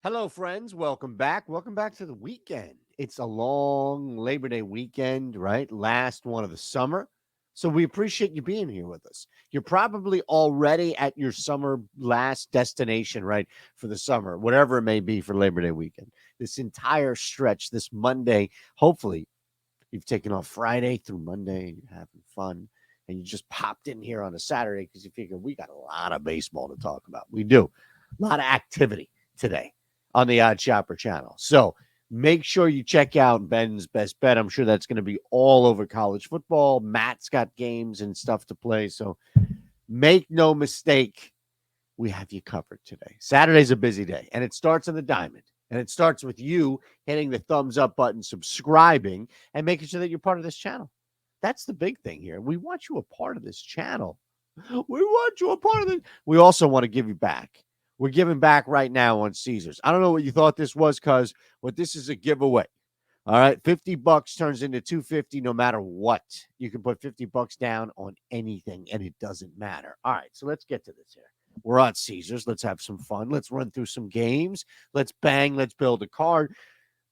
Hello, friends. Welcome back. Welcome back to the weekend. It's a long Labor Day weekend, right? Last one of the summer. So we appreciate you being here with us. You're probably already at your summer last destination, right? For the summer, whatever it may be for Labor Day weekend. This entire stretch, this Monday, hopefully you've taken off Friday through Monday and you're having fun. And you just popped in here on a Saturday because you figure we got a lot of baseball to talk about. We do. A lot of activity today on the Odd Shopper channel. So make sure you check out Ben's Best Bet. I'm sure that's going to be all over college football. Matt's got games and stuff to play. So make no mistake, we have you covered today. Saturday's a busy day, and it starts on the diamond. And it starts with you hitting the thumbs up button, subscribing, and making sure that you're part of this channel. That's the big thing here. We want you a part of this channel. We want you a part of it. We also want to give you back. We're giving back right now on Caesars. I don't know what you thought this was, cuz but this is a giveaway. All right, $50 turns into 250 no matter what. You can put $50 down on anything and it doesn't matter. All right, so let's get to this here. We're on Caesars. Let's have some fun. Let's run through some games. Let's bang. Let's build a card.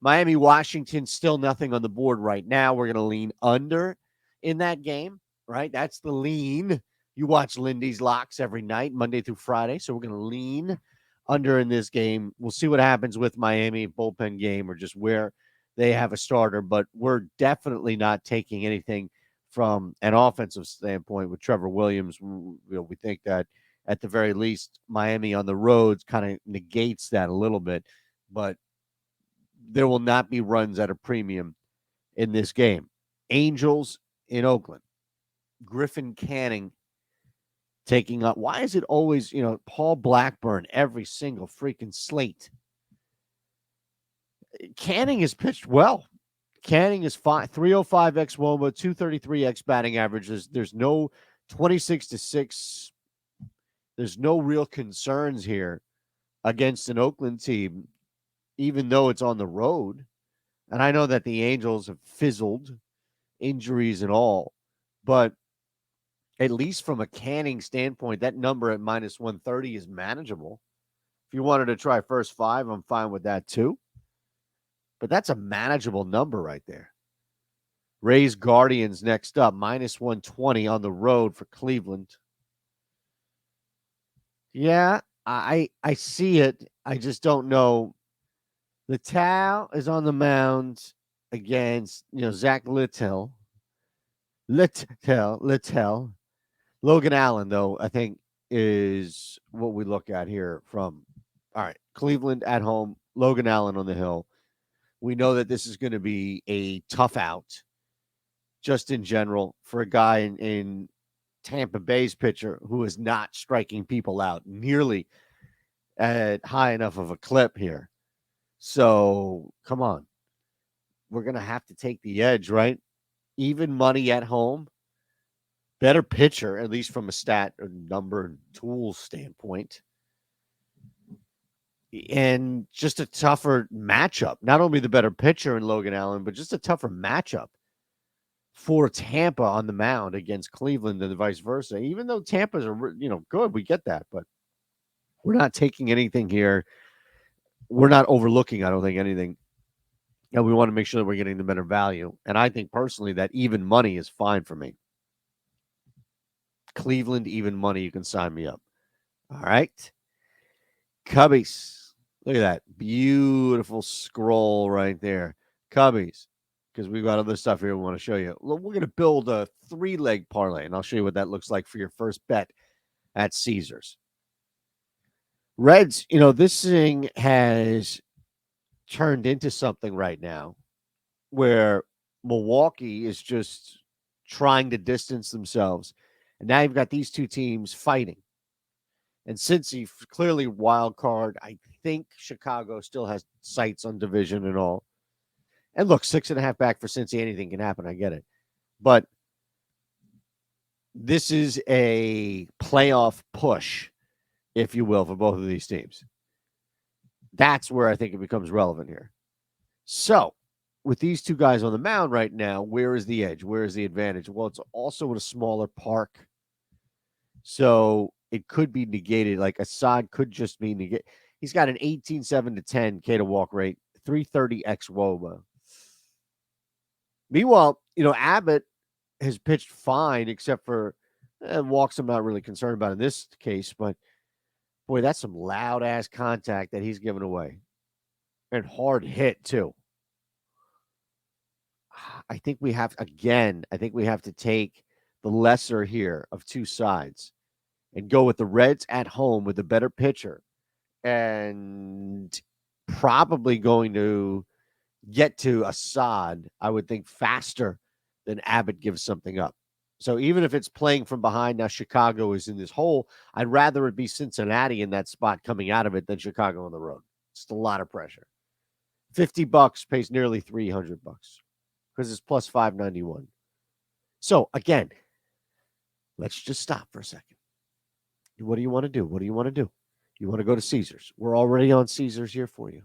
Miami, Washington, still nothing on the board right now. We're going to lean under in that game, right? That's the lean. You watch Lindy's locks every night, Monday through Friday. So we're going to lean under in this game. We'll see what happens with Miami bullpen game or just where they have a starter. But we're definitely not taking anything from an offensive standpoint with Trevor Williams. We think that at the very least, Miami on the roads kind of negates that a little bit. But there will not be runs at a premium in this game. Angels in Oakland. Griffin Canning taking up. Why is it always, Paul Blackburn every single freaking slate? Canning has pitched well. Canning is 305 x WOBA, 233 x batting average. There's no 26-6. There's no real concerns here against an Oakland team, even though it's on the road. And I know that the Angels have fizzled, injuries and all, but at least from a Canning standpoint, that number at minus 130 is manageable. If you wanted to try first five, I'm fine with that too. But that's a manageable number right there. Rays Guardians next up, minus 120 on the road for Cleveland. Yeah, I see it. I just don't know. Littell is on the mound against, Zach Littell. Littell. Logan Allen, though, I think is what we look at here from, all right, Cleveland at home, Logan Allen on the hill. We know that this is going to be a tough out just in general for a guy in Tampa Bay's pitcher who is not striking people out nearly at high enough of a clip here. So come on. We're going to have to take the edge, right? Even money at home. Better pitcher, at least from a stat or number and tools standpoint. And just a tougher matchup. Not only the better pitcher in Logan Allen, but just a tougher matchup for Tampa on the mound against Cleveland and vice versa. Even though Tampa's are, good, we get that, but we're not taking anything here. We're not overlooking, I don't think, anything. And we want to make sure that we're getting the better value. And I think personally that even money is fine for me. Cleveland, even money, you can sign me up. All right. Cubbies. Look at that. Beautiful scroll right there. Cubbies. Because we've got other stuff here we want to show you. We're going to build a 3-leg parlay, and I'll show you what that looks like for your first bet at Caesars. Reds, this thing has turned into something right now where Milwaukee is just trying to distance themselves. And now you've got these two teams fighting. And Cincy, clearly wild card. I think Chicago still has sights on division and all. And look, 6.5 back for Cincy. Anything can happen. I get it. But this is a playoff push, if you will, for both of these teams. That's where I think it becomes relevant here. So, with these two guys on the mound right now, where is the edge? Where is the advantage? Well, it's also in a smaller park. So it could be negated. Like Assad could just be negated. He's got an 18.7 to 10 K to walk rate, 330 x WOBA. Meanwhile, Abbott has pitched fine, except for walks I'm not really concerned about in this case. But, boy, that's some loud-ass contact that he's given away. And hard hit, too. I think we have to take the lesser here of two sides and go with the Reds at home with a better pitcher and probably going to get to Assad, I would think, faster than Abbott gives something up. So even if it's playing from behind, now Chicago is in this hole, I'd rather it be Cincinnati in that spot coming out of it than Chicago on the road. It's a lot of pressure. $50 pays nearly $300 because it's plus 591. So again, let's just stop for a second. What do you want to do? What do you want to do? You want to go to Caesars. We're already on Caesars here for you.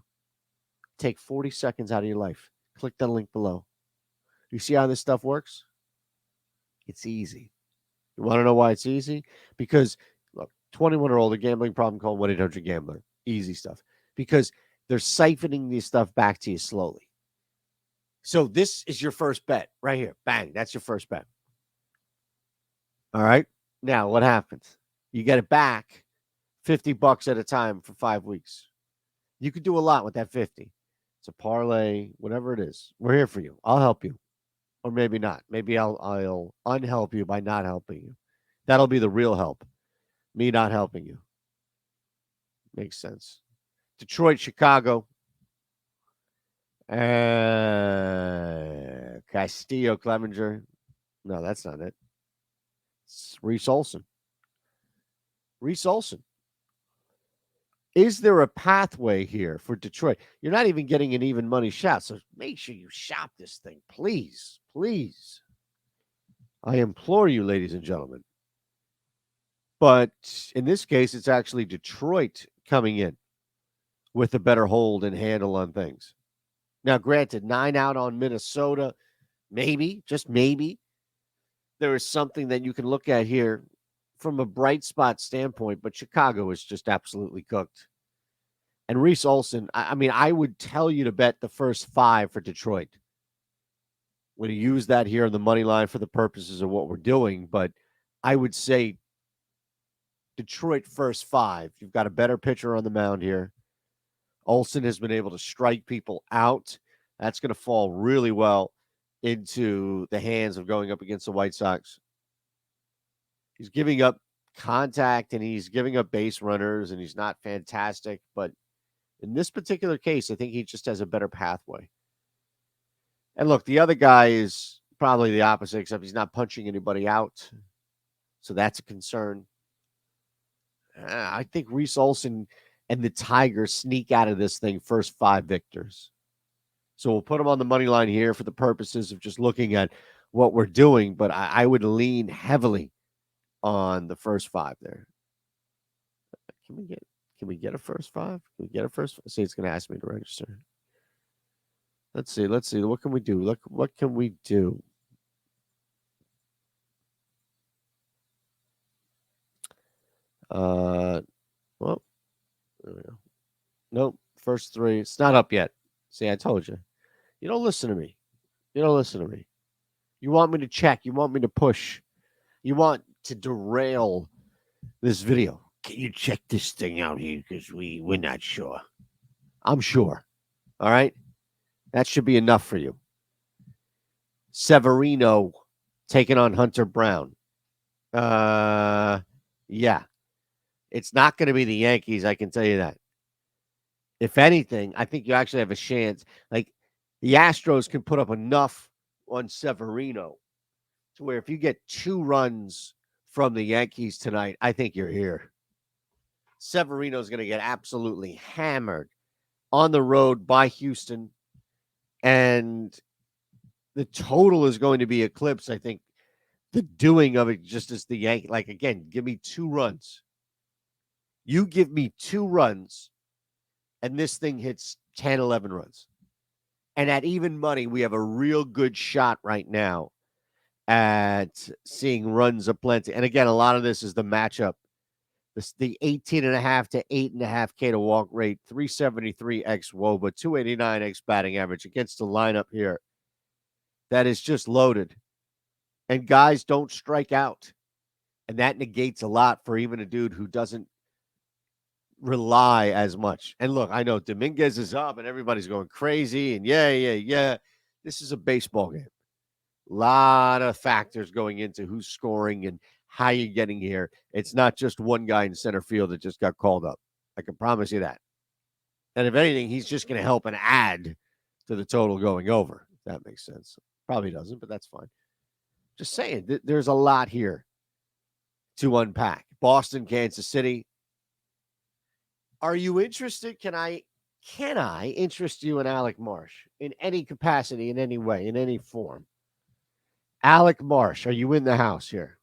Take 40 seconds out of your life. Click the link below. You see how this stuff works? It's easy. You want to know why it's easy? Because, look, 21 or older, gambling problem, call 1-800-GAMBLER. Easy stuff. Because they're siphoning this stuff back to you slowly. So this is your first bet right here. Bang. That's your first bet. All right. Now, what happens? You get it back $50 at a time for 5 weeks. You could do a lot with that 50. It's a parlay, whatever it is. We're here for you. I'll help you. Or maybe not. Maybe I'll unhelp you by not helping you. That'll be the real help. Me not helping you. Makes sense. Detroit, Chicago. Castillo, Clevenger. No, that's not it. It's Reese Olson. Reese Olson. Is there a pathway here for Detroit? You're not even getting an even money shot, so make sure you shop this thing, please. Please. I implore you, ladies and gentlemen. But in this case, it's actually Detroit coming in with a better hold and handle on things. Now, granted, 9 out on Minnesota, maybe, just maybe, there is something that you can look at here from a bright spot standpoint, but Chicago is just absolutely cooked. And Reese Olson, I would tell you to bet the first 5 for Detroit. We're going to use that here on the money line for the purposes of what we're doing, but I would say Detroit first 5. You've got a better pitcher on the mound here. Olson has been able to strike people out. That's going to fall really well into the hands of going up against the White Sox. He's giving up contact and he's giving up base runners and he's not fantastic. But in this particular case, I think he just has a better pathway. And look, the other guy is probably the opposite, except he's not punching anybody out. So that's a concern. I think Reese Olson and the Tigers sneak out of this thing first 5 victors. So we'll put them on the money line here for the purposes of just looking at what we're doing. But I would lean heavily on the first 5 there. Can we get a first 5? Can we get a first? See, it's going to ask me to register. Let's see. What can we do? Look, what can we do? Well, there we go. Nope. First 3. It's not up yet. See, I told you. You don't listen to me. You want me to check. You want me to push. You want to derail this video. Can you check this thing out here? Because we're not sure. I'm sure. All right? That should be enough for you. Severino taking on Hunter Brown. Yeah. It's not going to be the Yankees, I can tell you that. If anything, I think you actually have a chance. Like, the Astros can put up enough on Severino to where if you get 2 runs from the Yankees tonight, I think you're here. Severino's going to get absolutely hammered on the road by Houston. And the total is going to be eclipsed. I think the doing of it just as the Yankees. Like, again, give me 2 runs. You give me 2 runs, and this thing hits 10, 11 runs. And at even money, we have a real good shot right now at seeing runs aplenty. And again, a lot of this is the matchup The 18.5 to 8.5K to walk rate, 373 x WOBA, 289 x batting average against the lineup here that is just loaded. And guys don't strike out. And that negates a lot for even a dude who doesn't rely as much. And look, I know Dominguez is up and everybody's going crazy. And yeah. This is a baseball game. A lot of factors going into who's scoring and how you're getting here. It's not just one guy in center field that just got called up. I can promise you that. And if anything, he's just going to help and add to the total going over. If that makes sense. Probably doesn't, but that's fine. Just saying, there's a lot here to unpack. Boston, Kansas City. Are you interested? Can I interest you in Alec Marsh in any capacity, in any way, in any form? Alec Marsh, are you in the house here?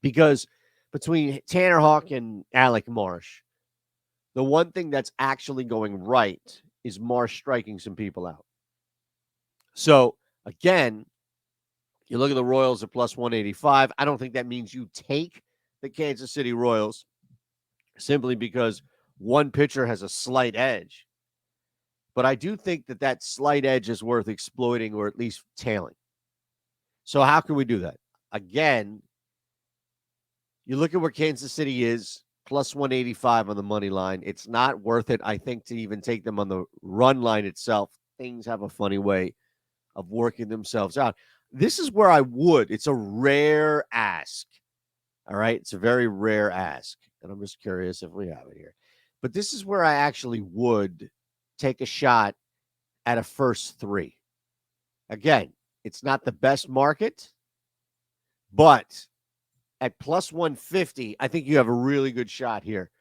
Because between Tanner Houck and Alec Marsh, the one thing that's actually going right is Marsh striking some people out. So, again, you look at the Royals at plus 185. I don't think that means you take the Kansas City Royals simply because one pitcher has a slight edge. But I do think that slight edge is worth exploiting or at least tailing. So how can we do that? Again, you look at where Kansas City is, plus 185 on the money line. It's not worth it, I think, to even take them on the run line itself. Things have a funny way of working themselves out. This is where I would. It's a rare ask. All right? It's a very rare ask. And I'm just curious if we have it here. But this is where I actually would take a shot at a first three. Again, it's not the best market, but at plus 150, I think you have a really good shot here.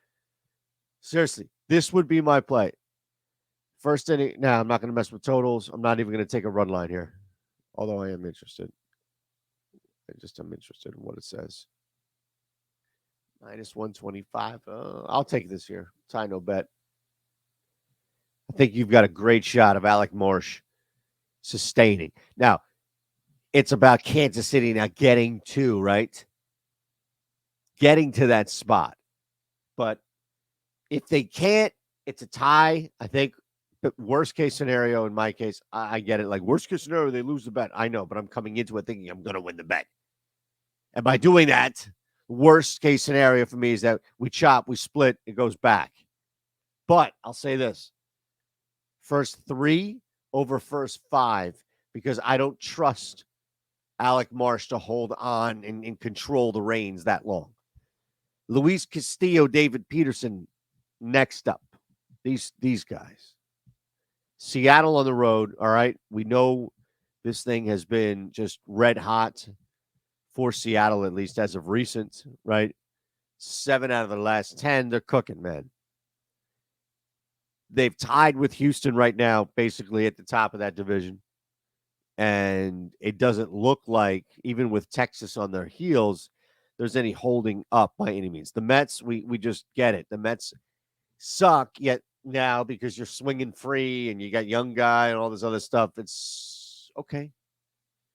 Seriously, this would be my play. First inning. Now, I'm not going to mess with totals. I'm not even going to take a run line here, although I am interested. I'm interested in what it says. Minus 125. I'll take this here. Tie no bet. I think you've got a great shot of Alec Marsh sustaining. Now, it's about Kansas City now getting to, right? Getting to that spot. But if they can't, it's a tie. I think the worst case scenario in my case, I get it. Like worst case scenario, they lose the bet. I know, but I'm coming into it thinking I'm going to win the bet. And by doing that, worst case scenario for me is that we chop, we split, it goes back. But I'll say this. First three over first five, because I don't trust Alec Marsh to hold on and control the reins that long. Luis Castillo, David Peterson, next up. These guys. Seattle on the road, all right? We know this thing has been just red hot for Seattle, at least as of recent, right? 7 out of the last 10, they're cooking, man. They've tied with Houston right now, basically at the top of that division. And it doesn't look like, even with Texas on their heels, there's any holding up by any means. The Mets, we just get it. The Mets suck, yet now because you're swinging free and you got young guy and all this other stuff, it's okay.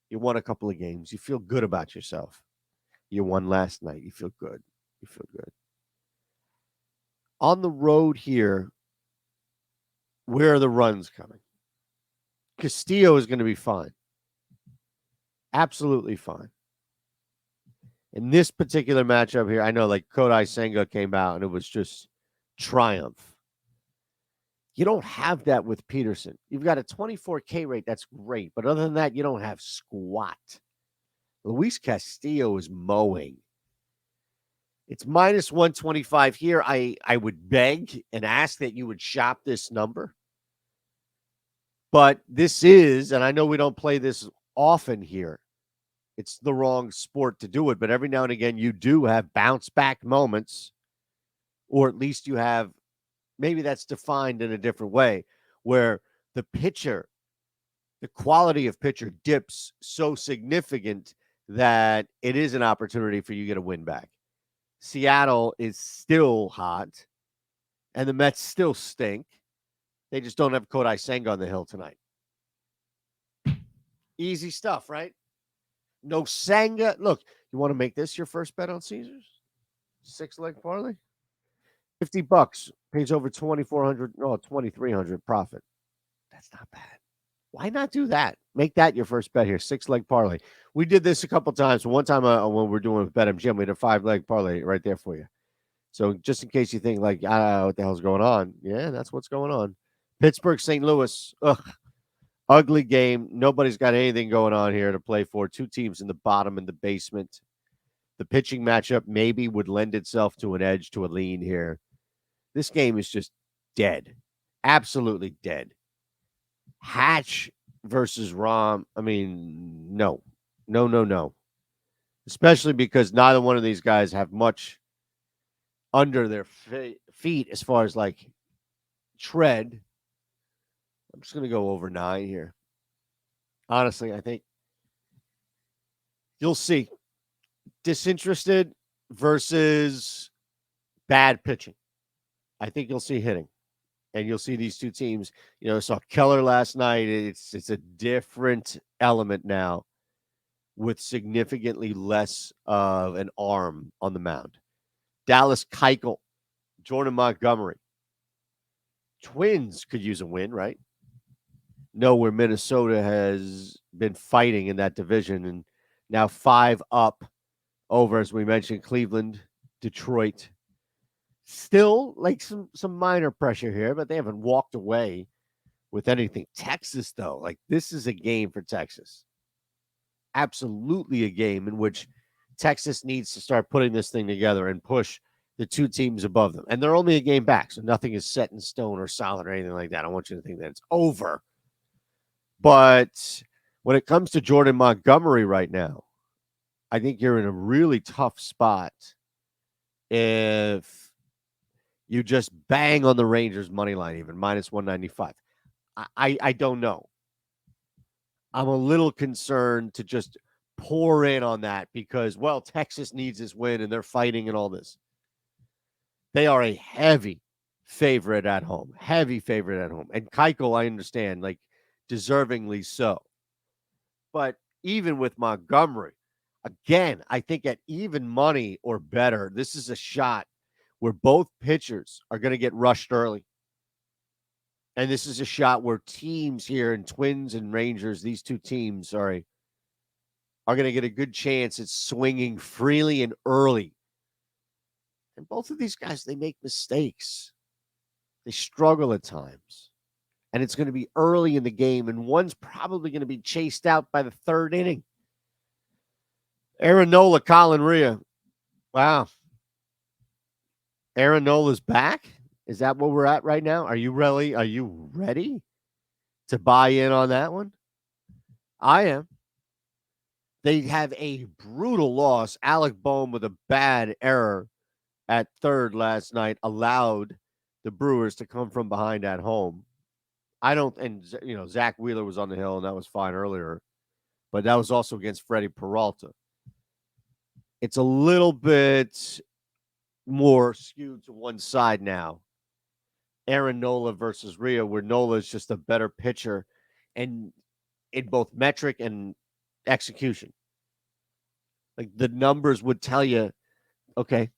You won a couple of games. You feel good about yourself. You won last night. You feel good. You feel good. On the road here, where are the runs coming? Castillo is going to be fine. Absolutely fine. In this particular matchup here, I know like Kodai Senga came out and it was just triumph. You don't have that with Peterson. You've got a 24K rate. That's great. But other than that, you don't have squat. Luis Castillo is mowing. It's minus 125 here. I would beg and ask that you would shop this number. But this is, and I know we don't play this often here. It's the wrong sport to do it. But every now and again, you do have bounce back moments. Or at least you have, maybe that's defined in a different way, where the pitcher, the quality of pitcher dips so significant that it is an opportunity for you to get a win back. Seattle is still hot, and the Mets still stink. They just don't have Kodai Senga on the hill tonight. Easy stuff, right? No Senga. Look, you want to make this your first bet on Caesars? 6-leg parlay? $50 pays over 2,400, no, 2,300 profit. That's not bad. Why not do that? Make that your first bet here. 6-leg parlay. We did this a couple times. One time when we were doing with BetMGM, we had a 5-leg parlay right there for you. So just in case you think like, I don't know what the hell's going on. Yeah, that's what's going on. Pittsburgh, St. Louis. Ugh. Ugly game. Nobody's got anything going on here to play for. Two teams in the bottom in the basement. The pitching matchup maybe would lend itself to an edge, to a lean here. This game is just dead. Absolutely dead. Hatch versus Rom. I mean, no. No, no, no. Especially because neither one of these guys have much under their feet as far as like tread. I'm just going to go over 9 here. Honestly, I think you'll see disinterested versus bad pitching. I think you'll see hitting. And you'll see these two teams. Saw Keller last night. It's a different element now with significantly less of an arm on the mound. Dallas Keuchel, Jordan Montgomery. Twins could use a win, right? No, where Minnesota has been fighting in that division and now 5 up over, as we mentioned, Cleveland, Detroit. Still like some minor pressure here, but they haven't walked away with anything. Texas, though, like this is a game for Texas. Absolutely a game in which Texas needs to start putting this thing together and push the two teams above them. And they're only a game back, so nothing is set in stone or solid or anything like that. I want you to think that it's over. But when it comes to Jordan Montgomery right now, I think you're in a really tough spot if you just bang on the Rangers money line, even minus 195. I don't know. I'm a little concerned to just pour in on that because, well, Texas needs this win and they're fighting and all this. They are a heavy favorite at home. Heavy favorite at home. And Keuchel, I understand, like deservingly so. But even with Montgomery, again, I think at even money or better, this is a shot where both pitchers are going to get rushed early. And this is a shot where teams here in Twins and Rangers, these two teams, are going to get a good chance at swinging freely and early. And both of these guys, they make mistakes. They struggle at times. And it's going to be early in the game, and one's probably going to be chased out by the third inning. Aaron Nola, Colin Rea. Wow. Aaron Nola's back? Is that what we're at right now? Are you ready to buy in on that one? I am. They have a brutal loss. Alec Boehm with a bad error at third last night allowed the Brewers to come from behind at home. Zach Wheeler was on the hill, and that was fine earlier. But that was also against Freddie Peralta. It's a little bit more skewed to one side now. Aaron Nola versus Rea, where Nola is just a better pitcher and in both metric and execution. Like the numbers would tell you, okay,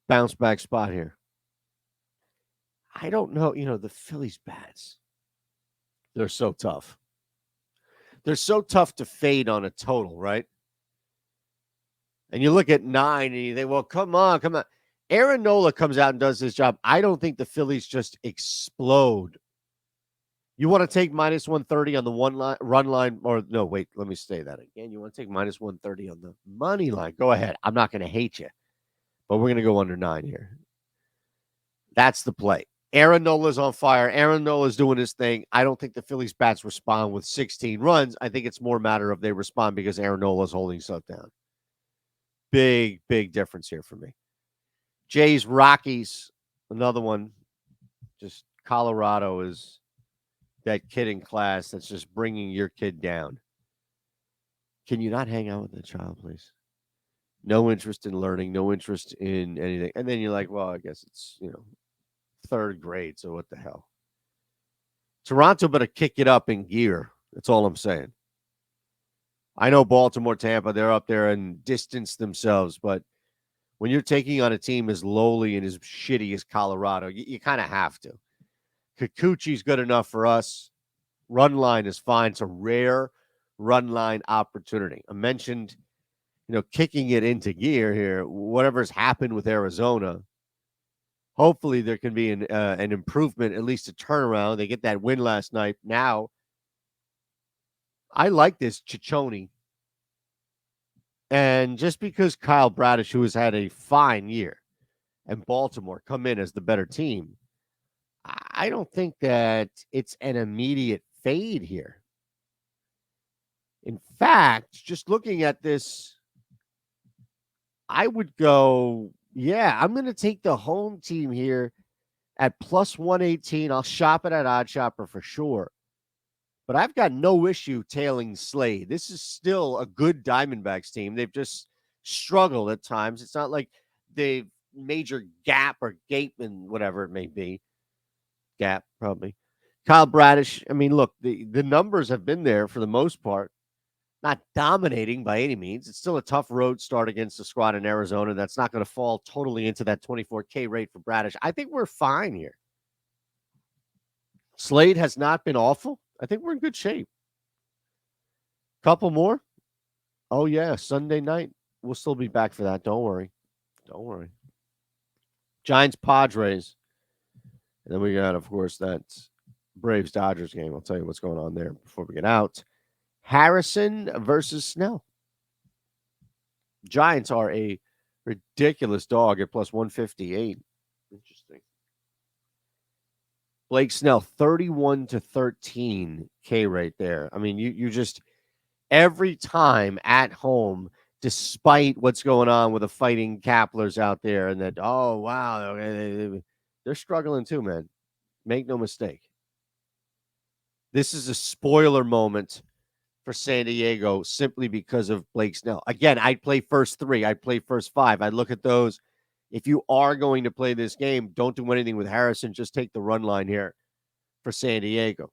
bounce back spot here. I don't know. The Phillies bats, they're so tough. They're so tough to fade on a total, right? And you look at 9 and you think, well, come on. Aaron Nola comes out and does his job. I don't think the Phillies just explode. You want to take minus 130 on the run line, or no, wait, let me say that again. You want to take minus 130 on the money line. Go ahead. I'm not going to hate you, but we're going to go under 9 here. That's the play. Aaron Nola's on fire. Aaron Nola's doing his thing. I don't think the Phillies bats respond with 16 runs. I think it's more a matter of they respond because Aaron Nola's holding stuff down. Big, big difference here for me. Jays, Rockies, another one. Just Colorado is that kid in class that's just bringing your kid down. Can you not hang out with the child, please? No interest in learning, no interest in anything. And then you're like, well, I guess it's, third grade, so what the hell? Toronto better kick it up in gear. That's all I'm saying. I know Baltimore, Tampa, they're up there and distance themselves, but When you're taking on a team as lowly and as shitty as Colorado, you kind of have to. Kikuchi's good enough for us. Run line is fine. It's a rare run line opportunity. I mentioned, kicking it into gear here. Whatever's happened with Arizona, hopefully there can be an improvement, at least a turnaround. They get that win last night. Now, I like this Ciccone. And just because Kyle Bradish, who has had a fine year, and Baltimore come in as the better team, I don't think that it's an immediate fade here. In fact, just looking at this, I would go, yeah, I'm going to take the home team here at plus 118. I'll shop it at Odd Shopper for sure. But I've got no issue tailing Slade. This is still a good Diamondbacks team. They've just struggled at times. It's not like they've major gap or gape and whatever it may be. Gap, probably. Kyle Bradish, I mean, look, the numbers have been there for the most part. Not dominating by any means. It's still a tough road start against the squad in Arizona. That's not going to fall totally into that 24K rate for Bradish. I think we're fine here. Slade has not been awful. I think we're in good shape. Couple more. Oh, yeah. Sunday night. We'll still be back for that. Don't worry. Don't worry. Giants, Padres. And then we got, of course, that Braves Dodgers game. I'll tell you what's going on there before we get out. Harrison versus Snell. Giants are a ridiculous dog at plus 158. Interesting. Blake Snell, 31 to 13 K right there. I mean, you just every time at home, despite what's going on with the fighting Kaplers out there, and that, oh, wow, they're struggling too, man. Make no mistake. This is a spoiler moment for San Diego simply because of Blake Snell. Again, I'd play first three. I'd play first five. I'd look at those. If you are going to play this game, don't do anything with Harrison. Just take the run line here for San Diego.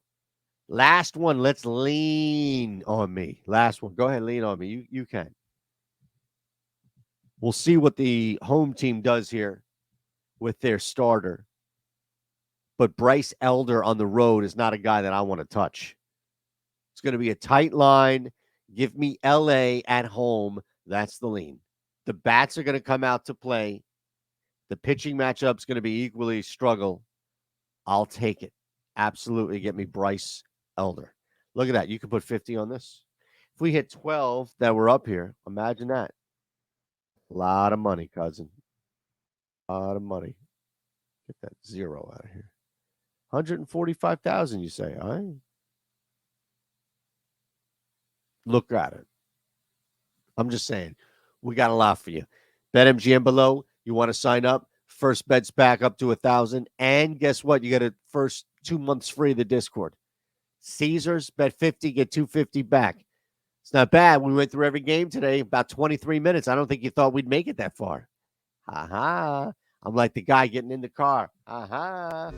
Last one. Let's lean on me. Last one. Go ahead, lean on me. You can. We'll see what the home team does here with their starter. But Bryce Elder on the road is not a guy that I want to touch. It's going to be a tight line. Give me LA at home. That's the lean. The bats are going to come out to play. The pitching matchup's going to be equally struggle. I'll take it. Absolutely. Get me Bryce Elder. Look at that. You can put 50 on this. If we hit 12 that were up here, imagine that. A lot of money, cousin. A lot of money. Get that zero out of here. 145,000, you say. All right. Look at it. I'm just saying, we got a lot for you. BetMGM below. You want to sign up? First bet's back up to 1,000. And guess what? You get a first 2 months free of the Discord. Caesars, bet 50, get 250 back. It's not bad. We went through every game today, about 23 minutes. I don't think you thought we'd make it that far. Ha-ha. I'm like the guy getting in the car. Ha-ha.